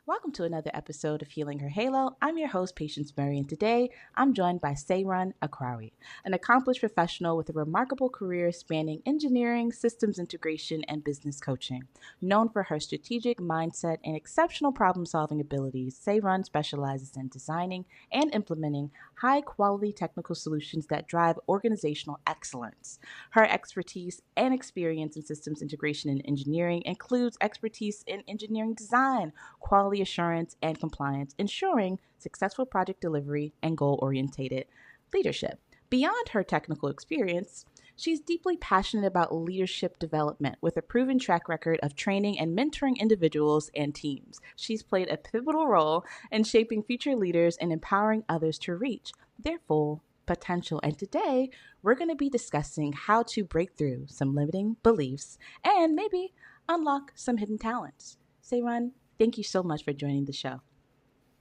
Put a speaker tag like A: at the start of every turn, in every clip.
A: Welcome to another episode of Healing Her Halo. I'm your host, Patience Murray, and today I'm joined by Sairan Aqrawi, an accomplished professional with a remarkable career spanning engineering, systems integration, and business coaching. Known for her strategic mindset and exceptional problem solving abilities, Sairan specializes in designing and implementing high quality technical solutions that drive organizational excellence. Her expertise and experience in systems integration and engineering includes expertise in engineering design, quality assurance, and compliance, ensuring successful project delivery and goal oriented leadership. Beyond her technical experience, she's deeply passionate about leadership development with a proven track record of training and mentoring individuals and teams. She's played a pivotal role in shaping future leaders and empowering others to reach their full potential. And today, we're going to be discussing how to break through some limiting beliefs and maybe unlock some hidden talents. Sayron, thank you so much for joining the show.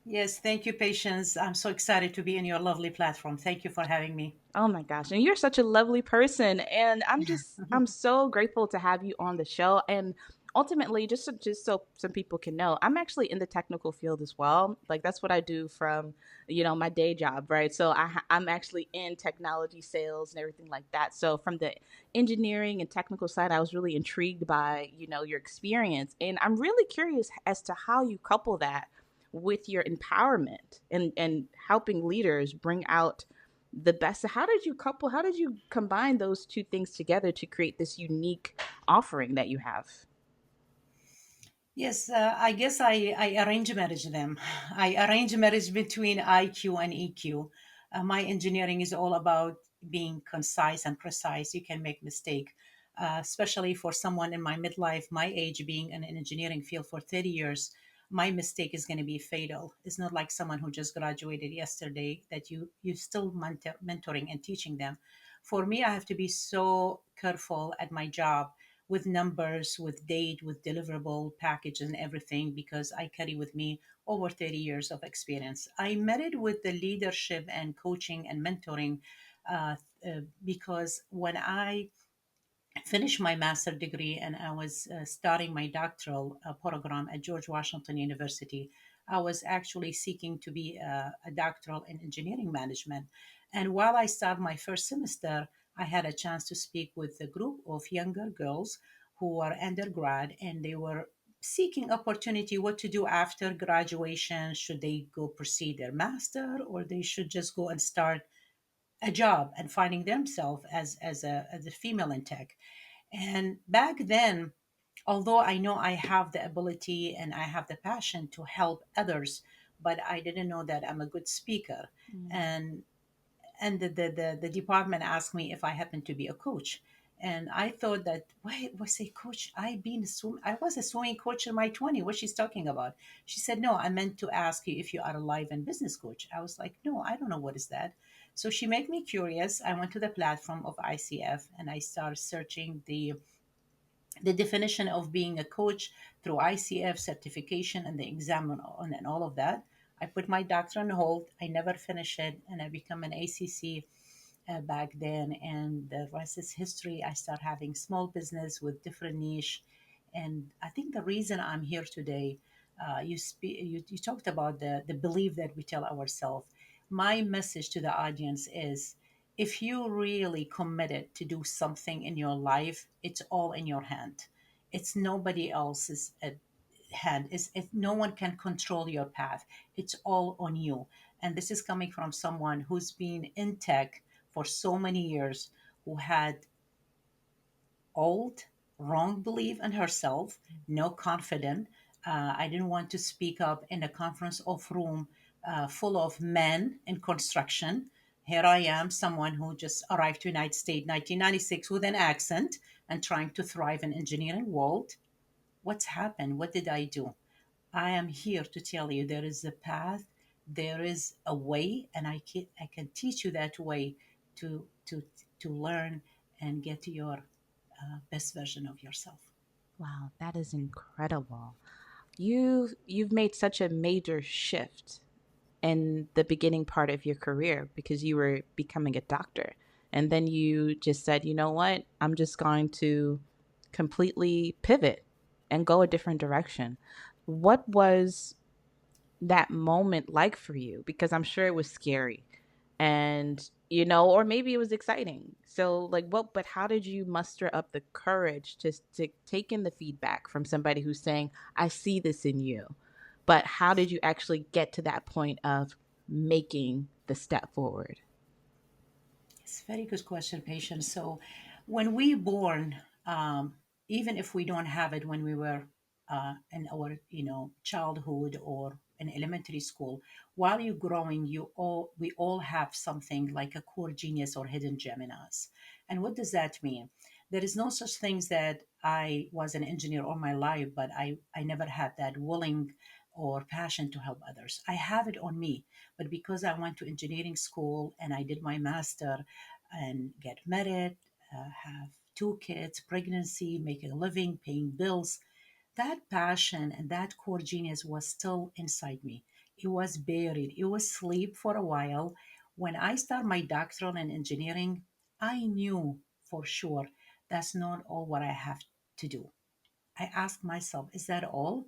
B: Yes, thank you, Patience. I'm so excited to be in your lovely platform. Thank you for having me.
A: Oh my gosh. And you're such a lovely person. And I'm so grateful to have you on the show. And ultimately, just so some people can know, I'm actually in the technical field as well. Like that's what I do from, my day job, right? So I'm actually in technology sales and everything like that. So from the engineering and technical side, I was really intrigued by, your experience. And I'm really curious as to how you couple that with your empowerment and helping leaders bring out the best. So how did you combine those two things together to create this unique offering that you have?
B: Yes, I guess I arrange marriage them. I arrange marriage between IQ and EQ. My engineering is all about being concise and precise. You can make mistake, especially for someone in my midlife, my age, being in an engineering field for 30 years. My mistake is going to be fatal. It's not like someone who just graduated yesterday that you still mentoring and teaching them. For me, I have to be so careful at my job with numbers, with date, with deliverable package and everything because I carry with me over 30 years of experience. I met it with the leadership and coaching and mentoring because when I finished my master degree and I was starting my doctoral program at George Washington University, I was actually seeking to be a doctoral in engineering management. And while I started my first semester, I had a chance to speak with a group of younger girls who were undergrad and they were seeking opportunity what to do after graduation. Should they go proceed their master or they should just go and start a job and finding themselves as a female in tech. And back then, although I know I have the ability and I have the passion to help others, but I didn't know that I'm a good speaker.
A: Mm.
B: And the department asked me if I happen to be a coach. And I thought that, wait, was a coach? I was a swimming coach in my 20s. What she's talking about? She said, no, I meant to ask you if you are a life and business coach. I was like, no, I don't know what is that. So she made me curious. I went to the platform of ICF and I started searching the definition of being a coach through ICF certification and the exam and all of that. I put my doctor on hold. I never finished it, and I become an ACC back then. And the rest is history. I start having small business with different niche, and I think the reason I'm here today, you talked about the belief that we tell ourselves. My message to the audience is if you really committed to do something in your life, it's all in your hand. It's nobody else's hand. No one can control your path. It's all on you. And this is coming from someone who's been in tech for so many years, who had old, wrong belief in herself, no confidence. I didn't want to speak up in a conference of room full of men in construction. Here I am, someone who just arrived to United States 1996 with an accent and trying to thrive in engineering world. What's happened? What did I do? I am here to tell you there is a path, there is a way, and I can teach you that way to learn and get to your best version of yourself.
A: Wow, that is incredible. You've made such a major shift in the beginning part of your career because you were becoming a doctor. And then you just said, you know what? I'm just going to completely pivot and go a different direction. What was that moment like for you? Because I'm sure it was scary and, or maybe it was exciting. So, like, what, but how did you muster up the courage to take in the feedback from somebody who's saying, I see this in you? But how did you actually get to that point of making the step forward?
B: It's a very good question, Patience. So, when we born, even if we don't have it when we were in our, childhood or in elementary school, while you're growing, we all have something like a core genius or hidden gem in us. And what does that mean? There is no such things that I was an engineer all my life, but I never had that willing or passion to help others. I have it on me, but because I went to engineering school and I did my master and get married, have two kids, pregnancy, making a living, paying bills. That passion and that core genius was still inside me. It was buried. It was asleep for a while. When I started my doctoral in engineering, I knew for sure that's not all what I have to do. I asked myself, is that all?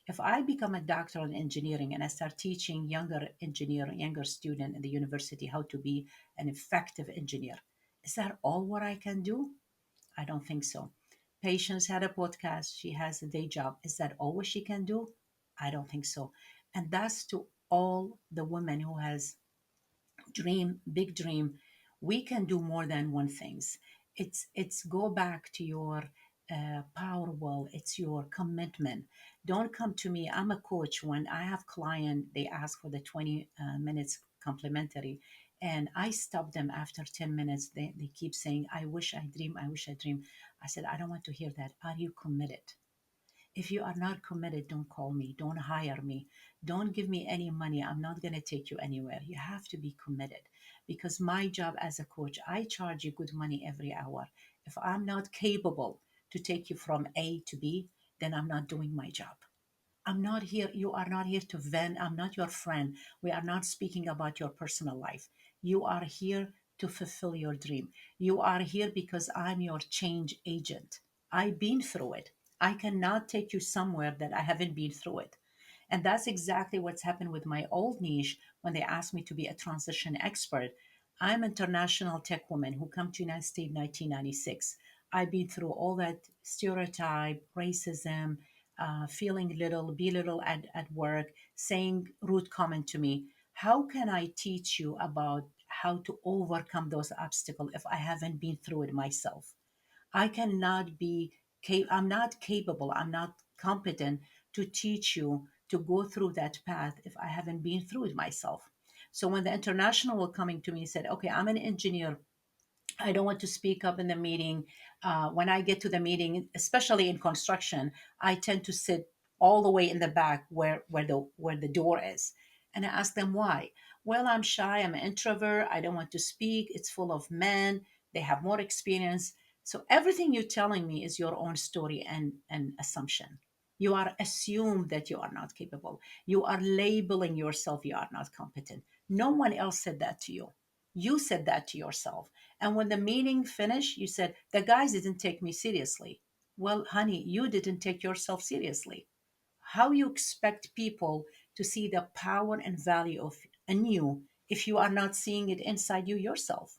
B: If I become a doctor in engineering and I start teaching younger engineer, younger student in the university how to be an effective engineer, is that all what I can do? I don't think so. Patience had a podcast. She has a day job. Is that all what she can do? I don't think so. And that's to all the women who has big dream. We can do more than one things. It's go back to your power will. It's your commitment. Don't come to me. I'm a coach. When I have client, they ask for the 20 minutes complimentary, and I stop them after 10 minutes. They keep saying, I wish I dream, I wish I dream. I said, I don't want to hear that. Are you committed? If you are not committed, don't call me, don't hire me, don't give me any money. I'm not going to take you anywhere. You have to be committed, because my job as a coach, I charge you good money every hour. If I'm not capable to take you from A to B, then I'm not doing my job. I'm not here. You are not here to vent. I'm not your friend. We are not speaking about your personal life. You are here to fulfill your dream. You are here because I'm your change agent. I've been through it. I cannot take you somewhere that I haven't been through it. And that's exactly what's happened with my old niche when they asked me to be a transition expert. I'm an international tech woman who come to United States in 1996. I've been through all that stereotype, racism, feeling little, belittle at work, saying rude comment to me. How can I teach you about how to overcome those obstacles if I haven't been through it myself? I cannot be, I'm not capable, I'm not competent to teach you to go through that path if I haven't been through it myself. So when the international were coming to me and said, okay, I'm an engineer, I don't want to speak up in the meeting. When I get to the meeting, especially in construction, I tend to sit all the way in the back where the door is. And I ask them why. Well, I'm shy. I'm an introvert. I don't want to speak. It's full of men. They have more experience. So everything you're telling me is your own story and assumption. You are assumed that you are not capable. You are labeling yourself you are not competent. No one else said that to you. You said that to yourself. And when the meeting finished, you said, the guys didn't take me seriously. Well, honey, you didn't take yourself seriously. How you expect people to see the power and value of in you if you are not seeing it inside you yourself?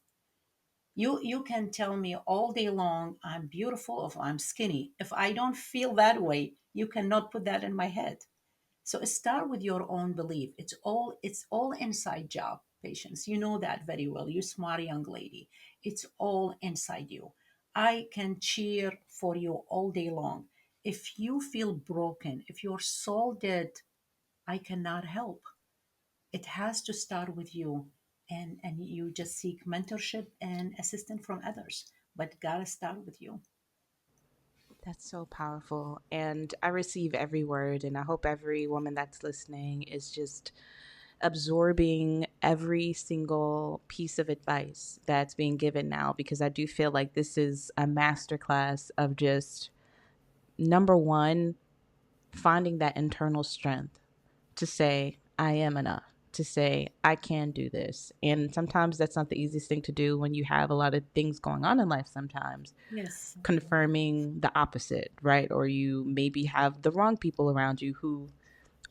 B: You can tell me all day long I'm beautiful or I'm skinny. If I don't feel that way, you cannot put that in my head. So start with your own belief. It's all inside job, Patience. You know that very well. You smart young lady. It's all inside you. I can cheer for you all day long. If you feel broken, if your soul dead, I cannot help. It has to start with you, and you just seek mentorship and assistance from others. But gotta start with you.
A: That's so powerful. And I receive every word, and I hope every woman that's listening is just absorbing every single piece of advice that's being given now, because I do feel like this is a masterclass of just number one, finding that internal strength to say, I am enough, to say, I can do this. And sometimes that's not the easiest thing to do when you have a lot of things going on in life sometimes,
B: Yes.
A: confirming the opposite, right? Or you maybe have the wrong people around you who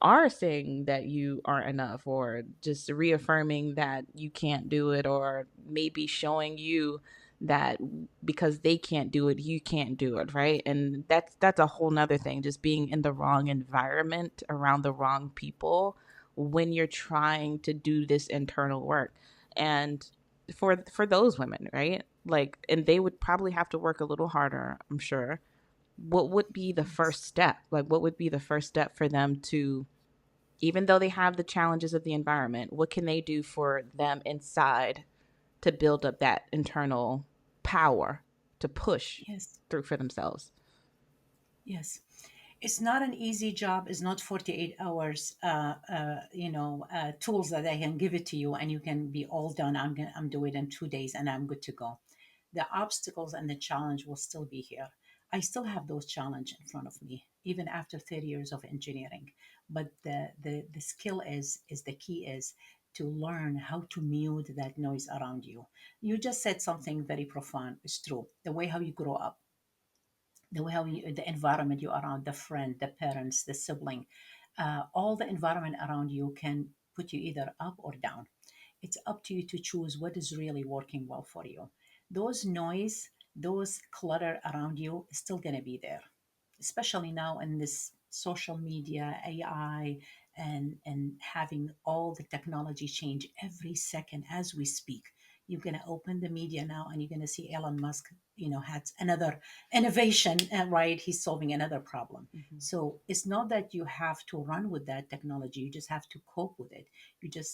A: are saying that you aren't enough, or just reaffirming that you can't do it, or maybe showing you that because they can't do it, you can't do it, right? And that's a whole nother thing, just being in the wrong environment around the wrong people when you're trying to do this internal work. And for those women, right? Like, and they would probably have to work a little harder, I'm sure. What would be the
B: Yes.
A: first step? Like, what would be the first step for them to, even though they have the challenges of the environment, what can they do for them inside to build up that internal power to push
B: Yes.
A: through for themselves?
B: Yes. It's not an easy job. It's not 48 hours, tools that I can give it to you and you can be all done. I'm doing it in 2 days and I'm good to go. The obstacles and the challenge will still be here. I still have those challenges in front of me, even after 30 years of engineering. But the skill is the key is to learn how to mute that noise around you. You just said something very profound. It's true. The way how you grow up, the way how you, the environment you are around, the friend, the parents, the sibling, all the environment around you can put you either up or down. It's up to you to choose what is really working well for you. Those noise, those clutter around you is still going to be there, especially now in this social media, AI, and having all the technology change every second as we speak. You're going to open the media now and you're going to see Elon Musk, had another innovation, right? He's solving another problem.
A: Mm-hmm.
B: So it's not that you have to run with that technology. You just have to cope with it.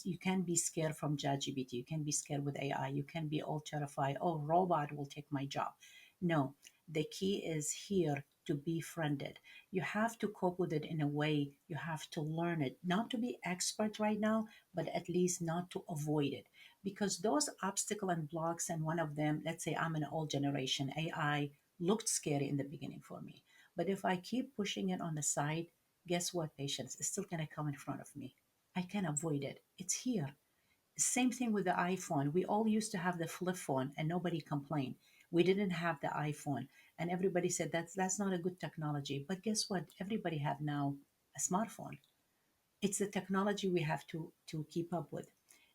B: You can be scared from ChatGPT. You can be scared with AI. You can be all terrified. Oh, robot will take my job. No, the key is here to be friended. You have to cope with it in a way. You have to learn it, not to be expert right now, but at least not to avoid it. Because those obstacle and blocks, and one of them, let's say I'm an old generation, AI looked scary in the beginning for me. But if I keep pushing it on the side, guess what, patients? It's still going to come in front of me. I can avoid it. It's here. Same thing with the iPhone. We all used to have the flip phone and nobody complained. We didn't have the iPhone and everybody said that's not a good technology. But guess what? Everybody have now a smartphone. It's the technology we have to keep up with.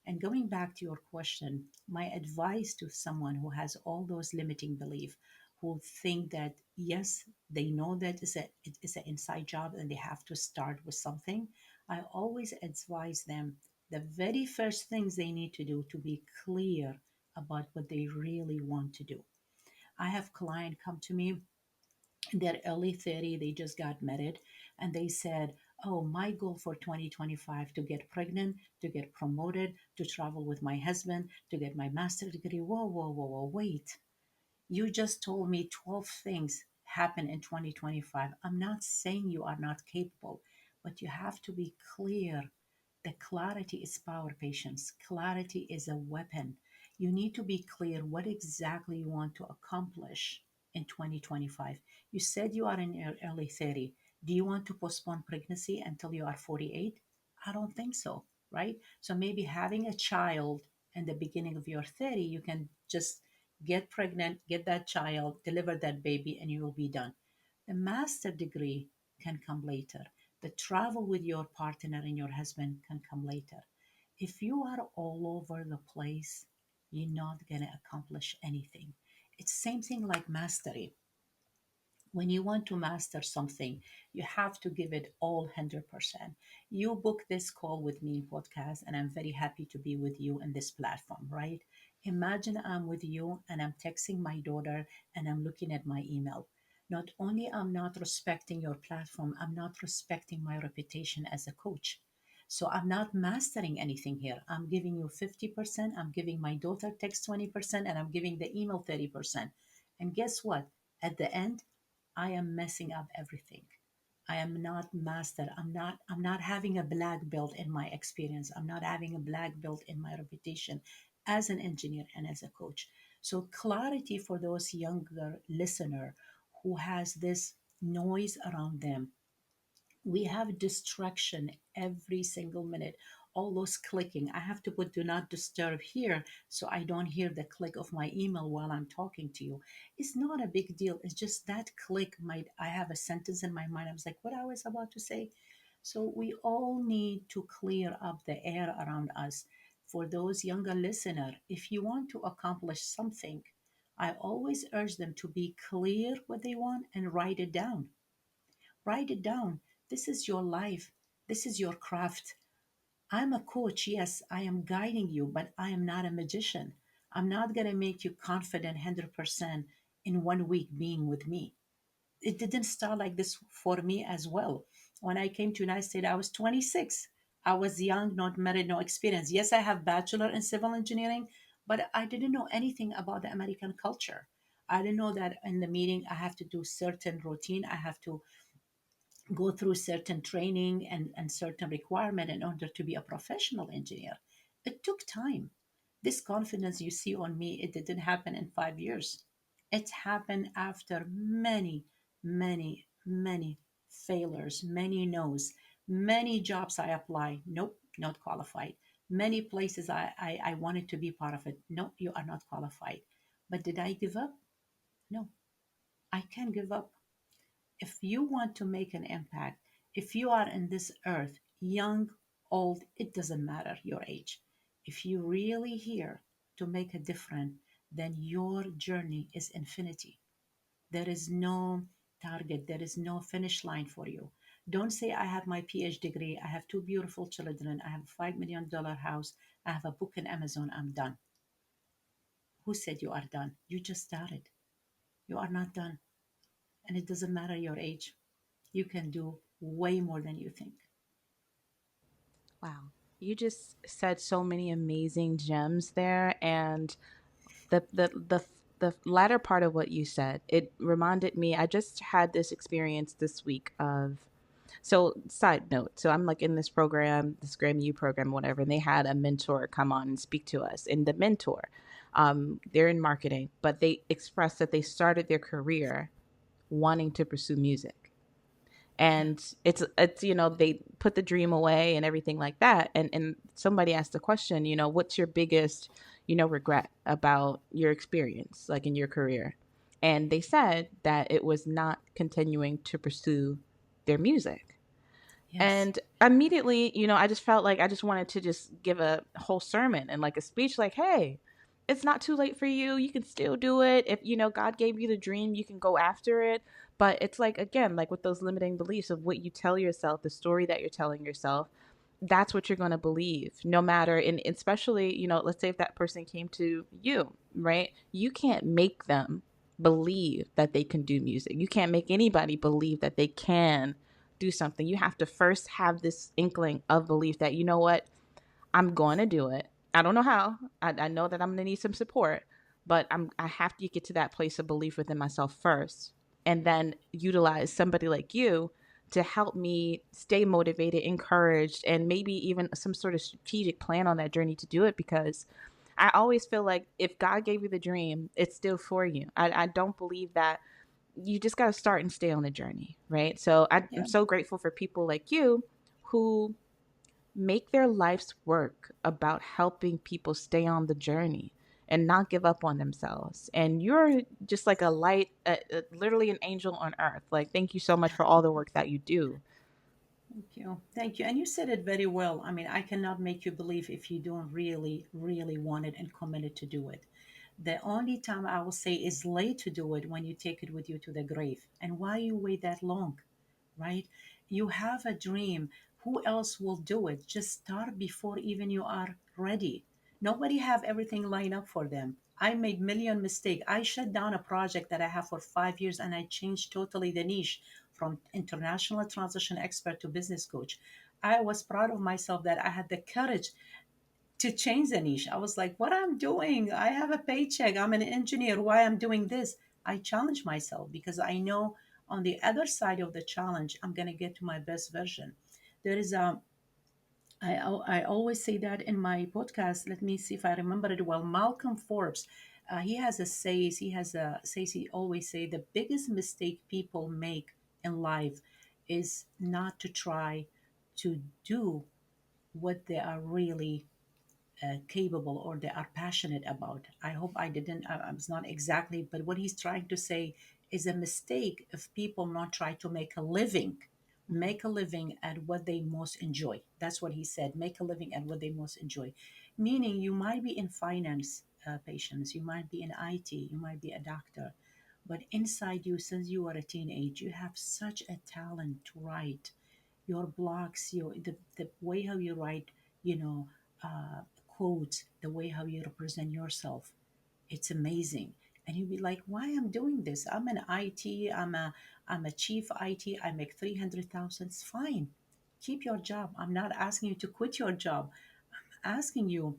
B: And going back to your question, my advice to someone who has all those limiting belief, who think that yes, they know that it is an inside job and they have to start with something, I always advise them the very first things they need to do to be clear about what they really want to do. I have client come to me in their early 30, they just got married, and they said, oh, my goal for 2025 to get pregnant, to get promoted, to travel with my husband, to get my master's degree. Whoa, whoa, whoa, whoa, wait. You just told me 12 things happen in 2025. I'm not saying you are not capable, but you have to be clear. The clarity is power, patients. Clarity is a weapon. You need to be clear what exactly you want to accomplish in 2025. You said you are in your early 30. Do you want to postpone pregnancy until you are 48? I don't think so, right? So maybe having a child in the beginning of your 30, you can just get pregnant, get that child, deliver that baby, and you will be done. The master degree can come later. The travel with your partner and your husband can come later. If you are all over the place, you're not going to accomplish anything. It's same thing like mastery. When you want to master something, you have to give it all 100%. You book this call with me in podcast, and I'm very happy to be with you in this platform, right? Imagine I'm with you and I'm texting my daughter and I'm looking at my email. Not only I'm not respecting your platform, I'm not respecting my reputation as a coach. So I'm not mastering anything here. I'm giving you 50%, I'm giving my daughter text 20%, and I'm giving the email 30%. And guess what? At the end, I am messing up everything. I am not master. I'm not having a black belt in my experience. I'm not having a black belt in my reputation as an engineer and as a coach. So clarity for those younger listener who has this noise around them. We have distraction every single minute. All those clicking, I have to put do not disturb here so I don't hear the click of my email while I'm talking to you. It's not a big deal. It's just that click might, I have a sentence in my mind. I was like, what I was about to say. So we all need to clear up the air around us. For those younger listener, if you want to accomplish something, I always urge them to be clear what they want and write it down. Write it down. This is your life. This is your craft. I'm a coach. Yes, I am guiding you, but I am not a magician. I'm not going to make you confident 100% in 1 week being with me. It didn't start like this for me as well. When I came to United States, I was 26. I was young, not married, no experience. Yes, I have bachelor in civil engineering, but I didn't know anything about the American culture. I didn't know that in the meeting I have to do certain routine. I have to go through certain training and certain requirement in order to be a professional engineer. It took time. This confidence you see on me, it didn't happen in 5 years. It happened after many, many failures, many no's, many jobs I applied. Nope, not qualified. Many places I wanted to be part of it. No, you are not qualified. But did I give up? No, I can't give up. If you want to make an impact, if you are in this earth, young, old, it doesn't matter your age. If you really here to make a difference, then your journey is infinity. There is no target, there is no finish line for you. Don't say, I have my PhD degree, I have two beautiful children, I have a $5 million house, I have a book in Amazon, I'm done. Who said you are done? You just started. You are not done. And it doesn't matter your age. You can do way more than you think.
A: Wow. You just said so many amazing gems there, and the latter part of what you said, it reminded me. I just had this experience this week of. So, side note, so I'm like in this program, this Grammy U program, whatever, and they had a mentor come on and speak to us. And the mentor, they're in marketing, but they expressed that they started their career wanting to pursue music.
B: Yeah.
A: And it's they put the dream away and everything like that. And somebody asked the question, what's your biggest regret about your experience, like in your career? And they said that it was not continuing to pursue their music.
B: Yes.
A: And immediately, I just felt like I just wanted to just give a whole sermon and like a speech like, hey, it's not too late for you. You can still do it. If, God gave you the dream, you can go after it. But it's like, again, like with those limiting beliefs of what you tell yourself, the story that you're telling yourself, that's what you're going to believe no matter. And especially, let's say if that person came to you, right? You can't make them believe that they can do music. You can't make anybody believe that they can do something. You have to first have this inkling of belief that, you know what, I'm going to do it. I don't know how. I know that I'm going to need some support, but I have to get to that place of belief within myself first, and then utilize somebody like you to help me stay motivated, encouraged, and maybe even some sort of strategic plan on that journey to do it. Because I always feel like if God gave you the dream, it's still for you. I don't believe that you just got to start and stay on the journey, right? So I'm
B: Yeah.
A: so grateful for people like you who make their life's work about helping people stay on the journey and not give up on themselves. And you're just like a light, literally an angel on earth. Like, thank you so much for all the work that you do.
B: Thank you. Thank you. And you said it very well. I mean, I cannot make you believe if you don't really, really want it and committed to do it. The only time I will say is late to do it when you take it with you to the grave. And why you wait that long, right? You have a dream. Who else will do it? Just start before even you are ready. Nobody have everything lined up for them. I made million mistake. I shut down a project that I have for 5 years and I changed totally the niche from international transition expert to business coach. I was proud of myself that I had the courage to change the niche. I was like, what I'm doing? I have a paycheck. I'm an engineer. Why I'm doing this? I challenge myself because I know on the other side of the challenge, I'm going to get to my best version. There is a I always say that in my podcast. Let me see if I remember it well. Malcolm Forbes, he has a says. He has a says. He always say the biggest mistake people make in life is not to try to do what they are really capable or they are passionate about. I hope I didn't. I was not exactly, but what he's trying to say is a mistake if people not try to make a living
A: Mhm.
B: make a living at what they most enjoy. That's what he said, make a living at what they most enjoy. Meaning, you might be in finance, patients, you might be in IT, you might be a doctor, but inside you, since you are a teenage, you have such a talent to write your blogs, the way how you write, you know, quotes, the way how you represent yourself. It's amazing. And you'd be like, why I'm doing this? I'm an IT, I'm a chief IT, I make 300,000. It's fine. Keep your job. I'm not asking you to quit your job. I'm asking you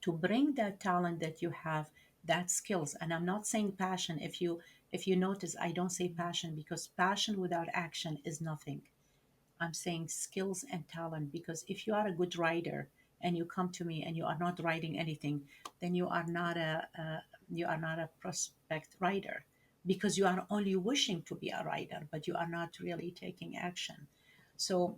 B: to bring that talent that you have, that skills. And I'm not saying passion. If you notice, I don't say passion because passion without action is nothing. I'm saying skills and talent because if you are a good writer and you come to me and you are not writing anything, then you are not a prospect writer because you are only wishing to be a writer, but you are not really taking action. So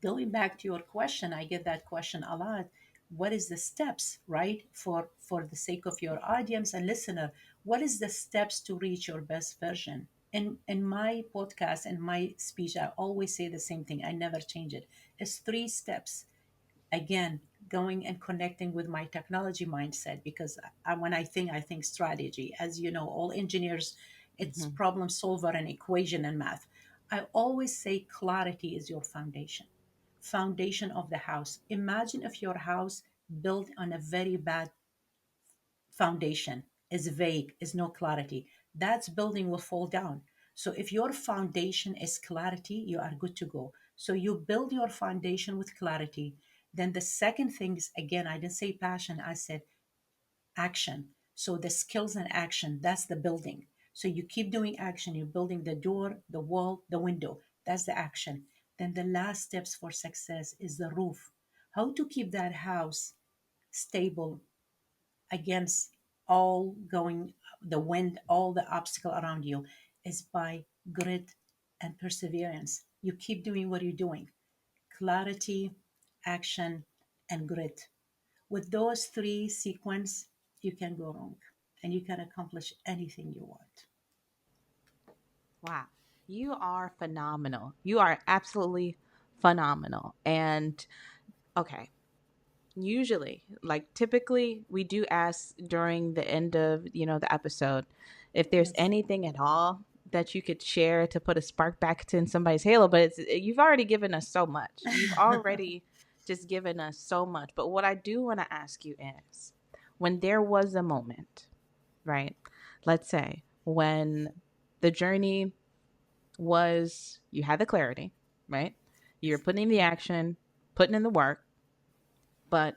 B: going back to your question, I get that question a lot. What is the steps, right? For the sake of your audience and listener, what is the steps to reach your best version? In my podcast and my speech, I always say the same thing. I never change it. It's three steps. Again, going and connecting with my technology mindset because when I think strategy. As you know, all engineers, it's
A: Mhm.
B: problem solver and equation and math. I always say clarity is your foundation of the house. Imagine if your house built on a very bad foundation, is vague, is no clarity. That building will fall down. So if your foundation is clarity, you are good to go. So you build your foundation with clarity. Then the second thing is, again, I didn't say passion, I said action. So the skills and action, that's the building. So you keep doing action. You're building the door, the wall, the window. That's the action. Then the last steps for success is the roof. How to keep that house stable against all going the wind, all the obstacle around you is by grit and perseverance. You keep doing what you're doing. Clarity, action, and grit. With those three sequence, you can go wrong and you can accomplish anything you want.
A: Wow. You are phenomenal. You are absolutely phenomenal. And okay, usually, like typically, we do ask during the end of, the episode if there's
B: Yes.
A: anything at all that you could share to put a spark back to in somebody's halo, but you've already given us so much. You've already just given us so much. But what I do want to ask you is when there was a moment, right? Let's say when the journey was you had the clarity, right? You're putting in the action, putting in the work, but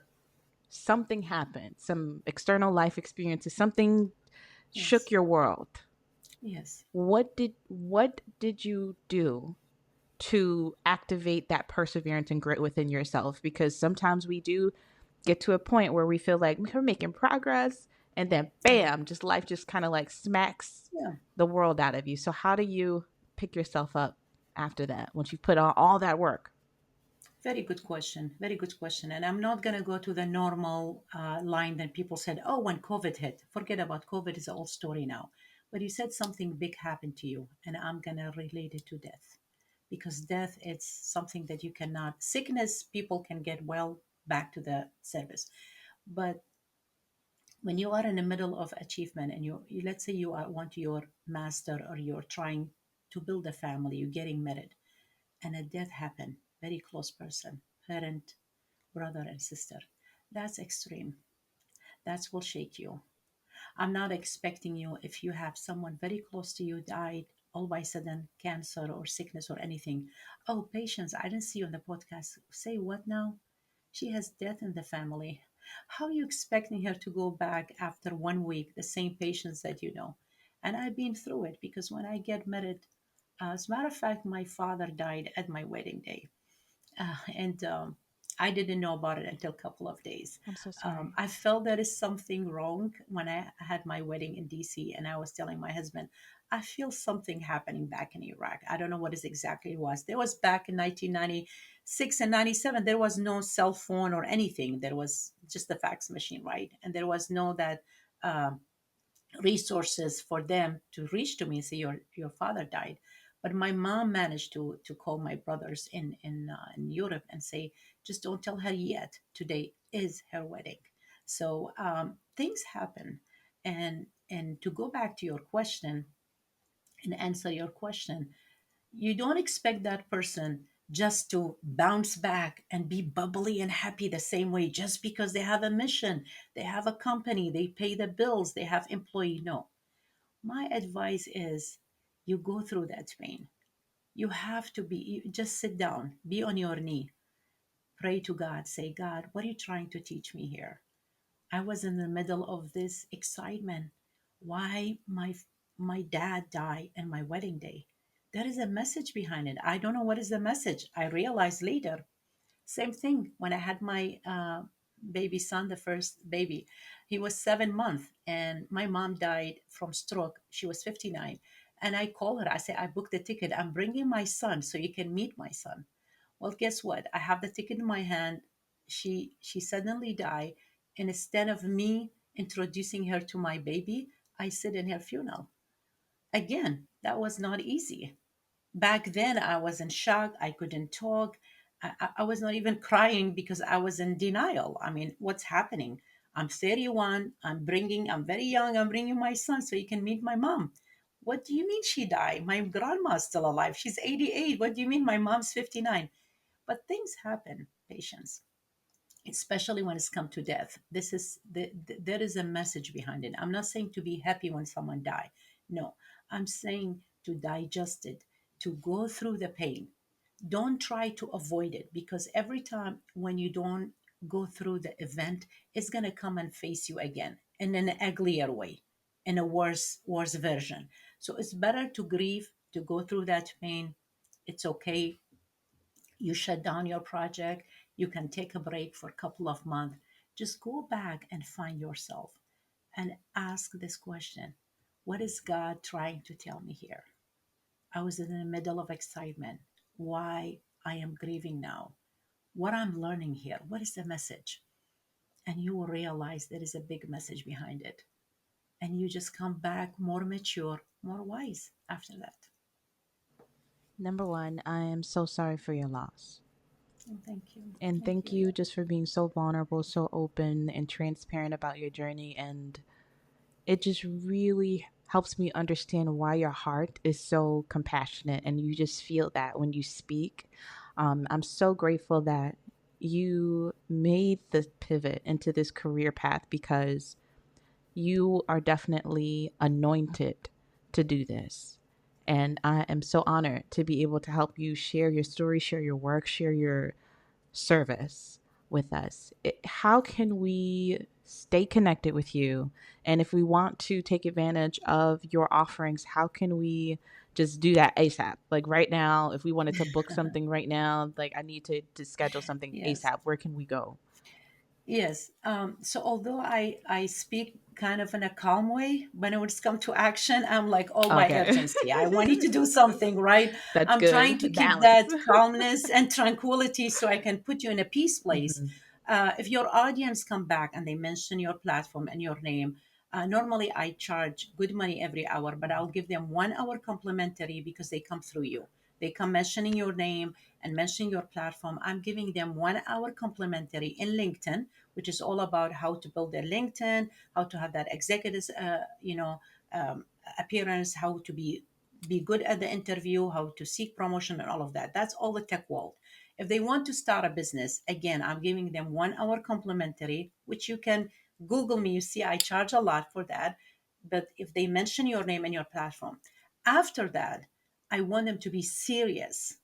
A: something happened, some external life experiences, something shook
B: Yes.
A: your world.
B: Yes.
A: What did you do to activate that perseverance and grit within yourself? Because sometimes we do get to a point where we feel like we're making progress and then
B: Yeah.
A: bam, just life just kind of like smacks
B: Yeah.
A: the world out of you. So how do you pick yourself up after that once you put on all that work?
B: Very good question. Very good question. And I'm not going to go to the normal line that people said, oh, when COVID hit, forget about COVID, is an old story now. But you said something big happened to you, and I'm going to relate it to death because death, it's something that you cannot, sickness, people can get well back to the service. But when you are in the middle of achievement and let's say you want your master or you're trying to build a family, you're getting married, and a death happened, very close person, parent, brother and sister. That's extreme. That will shake you. I'm not expecting you if you have someone very close to you died all by sudden, cancer or sickness or anything. Oh, patience, I didn't see you on the podcast. Say what now? She has death in the family. How are you expecting her to go back after 1 week, the same patients that you know? And I've been through it because when I get married, as a matter of fact, my father died at my wedding day and I didn't know about it until a couple of days.
A: I'm so sorry.
B: I felt there is something wrong when I had my wedding in DC, and I was telling my husband, I feel something happening back in Iraq. I don't know what it exactly was. There was back in 1996 and 97. There was no cell phone or anything. There was just the fax machine, right? And there was no that. Um resources for them to reach to me and say your father died. But my mom managed to call my brothers in Europe and say, just don't tell her yet. Today is her wedding. So things happen. And to go back to your question and answer your question, you don't expect that person just to bounce back and be bubbly and happy the same way just because they have a mission, they have a company, they pay the bills, they have employee. No. My advice is you go through that pain. You have to be, you just sit down, be on your knee, pray to God, say, God, what are you trying to teach me here? I was in the middle of this excitement. Why my dad died in my wedding day? There is a message behind it. I don't know what is the message. I realized later. Same thing when I had my baby son, the first baby. He was 7 months, and my mom died from stroke. She was 59, and I called her. I said, I booked the ticket. I'm bringing my son so you can meet my son. Well, guess what? I have the ticket in my hand. She suddenly died, and instead of me introducing her to my baby, I sit in her funeral. Again, that was not easy. Back then, I was in shock. I couldn't talk. I was not even crying because I was in denial. I mean, what's happening? I'm 31. I'm very young. I'm bringing my son so he can meet my mom. What do you mean she died? My grandma's still alive. She's 88. What do you mean my mom's 59? But things happen, patience, especially when it's come to death. There is a message behind it. I'm not saying to be happy when someone die. No, I'm saying to digest it, to go through the pain. Don't try to avoid it, because every time when you don't go through the event, it's going to come and face you again in an uglier way, in a worse version. So it's better to grieve, to go through that pain. It's okay. You shut down your project, you can take a break for a couple of months. Just go back and find yourself and ask this question: what is God trying to tell me here? I was in the middle of excitement. Why I am grieving now? What I'm learning here? What is the message? And you will realize there is a big message behind it. And you just come back more mature, more wise after that.
A: Number one, I am so sorry for your loss.
B: Oh, thank you.
A: And
B: Thank
A: thank
B: you.
A: you just for being so vulnerable, so open, and transparent about your journey. And it just really helps me understand why your heart is so compassionate. And you just feel that when you speak. I'm so grateful that you made the pivot into this career path because you are definitely anointed to do this. And I am so honored to be able to help you share your story, share your work, share your service with us. How can we stay connected with you? And if we want to take advantage of your offerings, how can we just do that ASAP? Like right now, if we wanted to book something right now, like I need to schedule something
B: Yes.
A: ASAP, where can we go?
B: Yes. So although I speak kind of in a calm way, when it's come to action, I'm like all my
A: Okay.
B: urgency. I want you to do something, right?
A: That's
B: I'm trying to
A: good.
B: keep
A: Balance.
B: that calmness and tranquility so I can put you in a peace place.
A: Hmm.
B: If your audience come back and they mention your platform and your name, normally I charge good money every hour, but I'll give them 1 hour complimentary because they come through you. They come mentioning your name and mentioning your platform. I'm giving them 1 hour complimentary in LinkedIn, which is all about how to build their LinkedIn, how to have that executive, um, appearance, how to be good at the interview, how to seek promotion, and all of that. That's all the tech world. If they want to start a business, again, I'm giving them 1 hour complimentary, which you can Google me. You see, I charge a lot for that. But if they mention your name and your platform, after that, I want them to be serious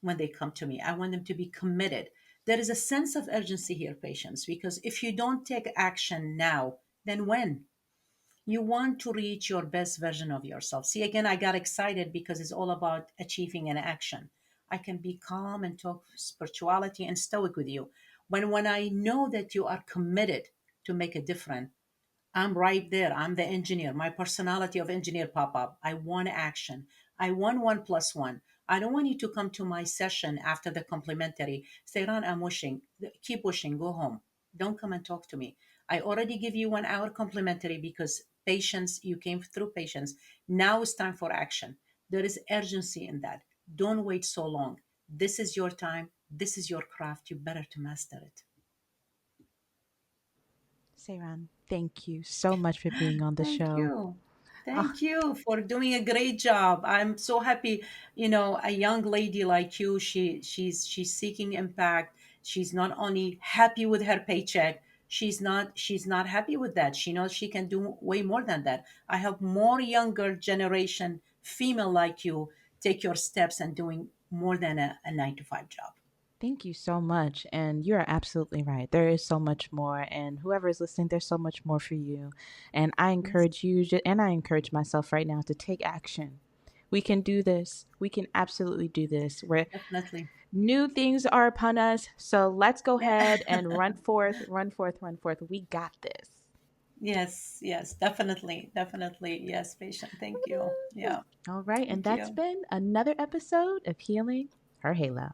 B: when they come to me. I want them to be committed. There is a sense of urgency here, patients, because if you don't take action now, then when? You want to reach your best version of yourself. See, again, I got excited because it's all about achieving an action. I can be calm and talk spirituality and stoic with you. When I know that you are committed to make a difference, I'm right there. I'm the engineer. My personality of engineer pop up. I want action. I want 1 plus 1. I don't want you to come to my session after the complimentary. Say, Ron, I'm wishing. Keep wishing. Go home. Don't come and talk to me. I already give you 1 hour complimentary because patience, you came through patience. Now it's time for action. There is urgency in that. Don't wait so long. This is your time. This is your craft. You better to master it.
A: Seiran, thank you so much for being on the
B: Thank
A: show.
B: you.
A: Ah,
B: Thank you for doing a great job. I'm so happy, a young lady like you, she's seeking impact. She's not only happy with her paycheck, she's not happy with that. She knows she can do way more than that. I hope more younger generation female like you take your steps and doing more than a 9 to 5 job.
A: thank you so much. And you're absolutely right. There is so much more. And whoever is listening, there's so much more for you. And I
B: Yes,
A: encourage you, and I encourage myself right now to take action. We can do this. We can absolutely do this. Where
B: definitely.
A: new things are upon us. So let's go
B: Yeah.
A: ahead and run forth, run forth, run forth. We got this.
B: Yes, yes, definitely, definitely. Yes, patient. Thank you. Yeah,
A: All right. And
B: thank
A: that's
B: you.
A: been another episode of Healing Her Halo.